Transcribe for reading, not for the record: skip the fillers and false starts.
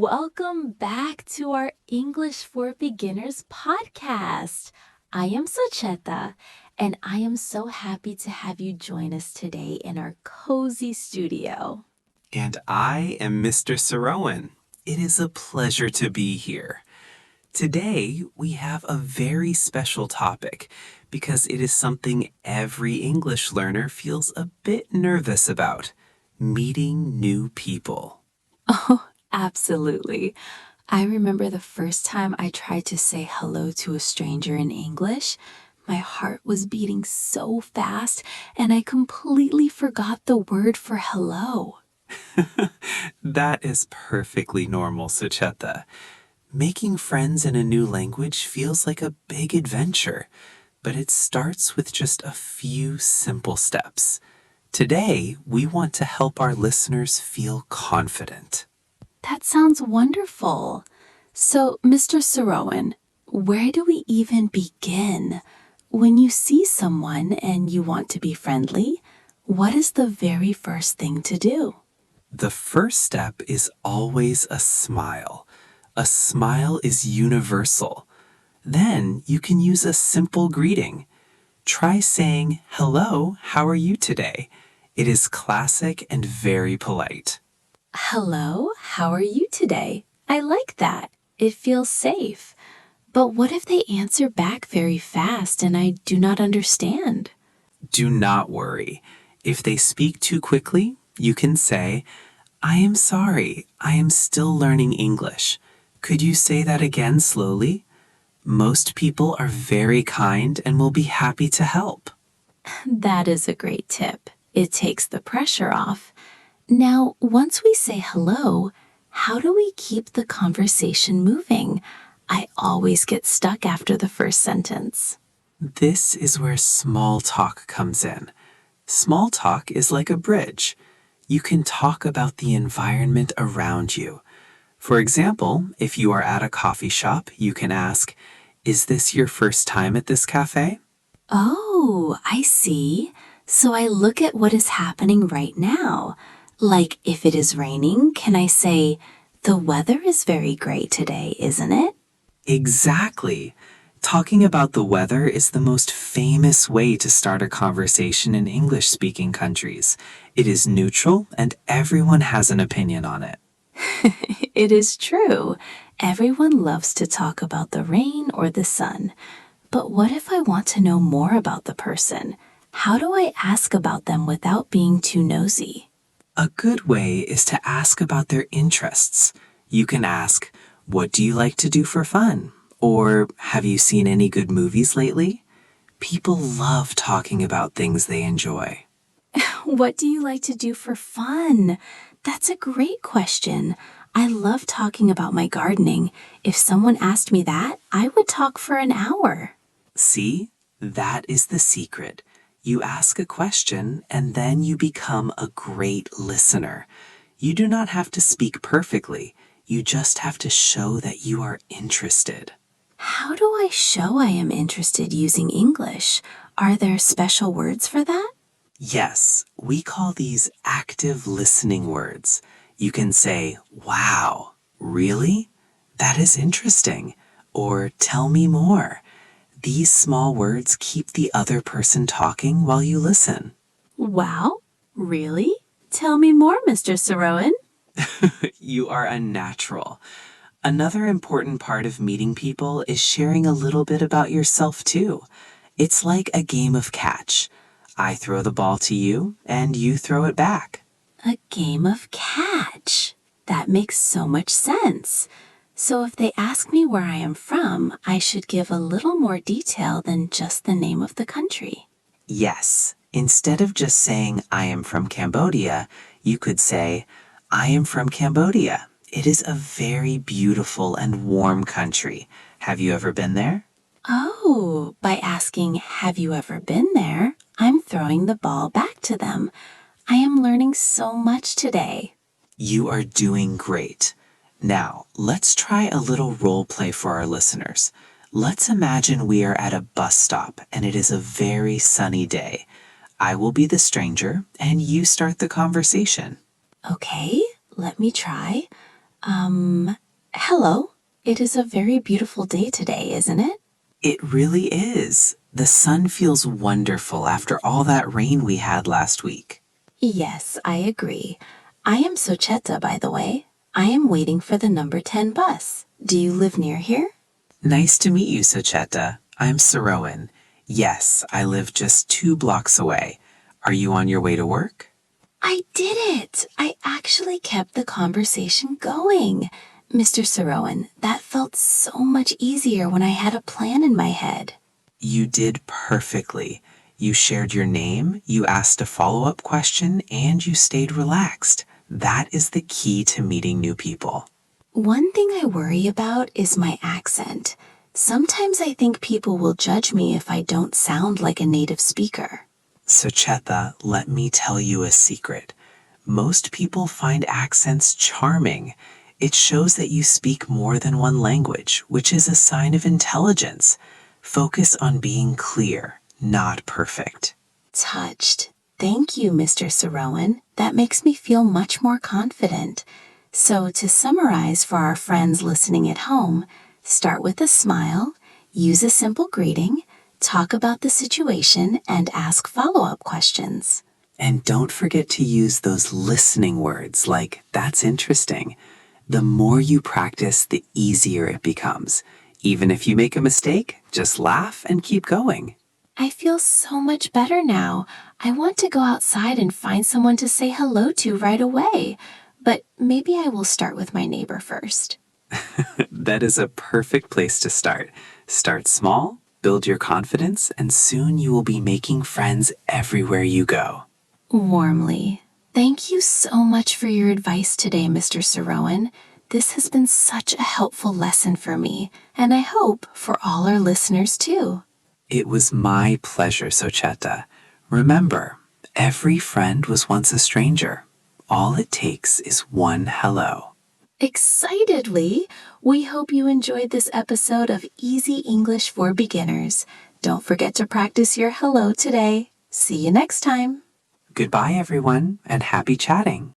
Welcome back to our English for Beginners podcast. I am Sucheta, and I am so happy to have you join us today in our cozy studio. And I am Mr. Cerroen. It is a pleasure to be here. Today, we have a very special topic because it is something every English learner feels a bit nervous about: meeting new people. Oh, absolutely. I remember the first time I tried to say hello to a stranger in English. My heart was beating so fast, and I completely forgot the word for hello. That is perfectly normal, Sucheta. Making friends in a new language feels like a big adventure, but it starts with just a few simple steps. Today, we want to help our listeners feel confident. That sounds wonderful. So, Mr. Cerroen, where do we even begin? When you see someone and you want to be friendly, what is the very first thing to do? The first step is always a smile. A smile is universal. Then you can use a simple greeting. Try saying, "Hello, how are you today?" It is classic and very polite. Hello, how are you today? I like that. It feels safe. But what if they answer back very fast and I do not understand? Do not worry. If they speak too quickly, you can say, "I am sorry, I am still learning English. Could you say that again slowly?" Most people are very kind and will be happy to help. That is a great tip. It takes the pressure off. Now, once we say hello, how do we keep the conversation moving? I always get stuck after the first sentence. This is where small talk comes in. Small talk is like a bridge. You can talk about the environment around you. For example, if you are at a coffee shop, you can ask, "Is this your first time at this cafe?" Oh, I see. So I look at what is happening right now. Like if it is raining, can I say, "The weather is very great today, isn't it?" Exactly. Talking about the weather is the most famous way to start a conversation in English-speaking countries. It is neutral and everyone has an opinion on it. It is true. Everyone loves to talk about the rain or the sun. But what if I want to know more about the person? How do I ask about them without being too nosy? A good way is to ask about their interests. You can ask, "What do you like to do for fun?" Or, "Have you seen any good movies lately?" People love talking about things they enjoy. What do you like to do for fun? That's a great question. I love talking about my gardening. If someone asked me that, I would talk for an hour. See, that is the secret. You ask a question and then you become a great listener. You do not have to speak perfectly. You just have to show that you are interested. How do I show I am interested using English? Are there special words for that? Yes, we call these active listening words. You can say, "Wow, really? That is interesting." Or, "Tell me more." These small words keep the other person talking while you listen. Wow, really? Tell me more, Mr. Cerroen. You are a natural. Another important part of meeting people is sharing a little bit about yourself too. It's like a game of catch. I throw the ball to you and you throw it back. A game of catch. That makes so much sense. So if they ask me where I am from, I should give a little more detail than just the name of the country. Yes, instead of just saying, "I am from Cambodia," you could say, "I am from Cambodia. It is a very beautiful and warm country. Have you ever been there?" Oh, by asking, "Have you ever been there?" I'm throwing the ball back to them. I am learning so much today. You are doing great. Now, let's try a little role play for our listeners. Let's imagine we are at a bus stop and it is a very sunny day. I will be the stranger and you start the conversation. Okay, let me try. Hello. It is a very beautiful day today, isn't it? It really is. The sun feels wonderful after all that rain we had last week. Yes, I agree. I am Sucheta, by the way. I am waiting for the number 10 bus. Do you live near here? Nice to meet you, Sucheta. I'm Cerroen. Yes, I live just 2 blocks away. Are you on your way to work? I did it! I actually kept the conversation going. Mr. Cerroen, that felt so much easier when I had a plan in my head. You did perfectly. You shared your name, you asked a follow-up question, and you stayed relaxed. That is the key to meeting new people. One thing I worry about is my accent. Sometimes I think people will judge me if I don't sound like a native speaker. Sucheta, let me tell you a secret. Most people find accents charming. It shows that you speak more than one language, which is a sign of intelligence. Focus on being clear, not perfect. Touched. Thank you, Mr. Cerroen. That makes me feel much more confident. So, to summarize for our friends listening at home, start with a smile, use a simple greeting, talk about the situation, and ask follow-up questions. And don't forget to use those listening words like, that's interesting. The more you practice, the easier it becomes. Even if you make a mistake, just laugh and keep going. I feel so much better now. I want to go outside and find someone to say hello to right away. But maybe I will start with my neighbor first. That is a perfect place to start. Start small, build your confidence, and soon you will be making friends everywhere you go. Warmly. Thank you so much for your advice today, Mr. Cerroen. This has been such a helpful lesson for me, and I hope for all our listeners too. It was my pleasure, Socheta. Remember, every friend was once a stranger. All it takes is one hello. Excitedly, we hope you enjoyed this episode of Easy English for Beginners. Don't forget to practice your hello today. See you next time. Goodbye, everyone, and happy chatting.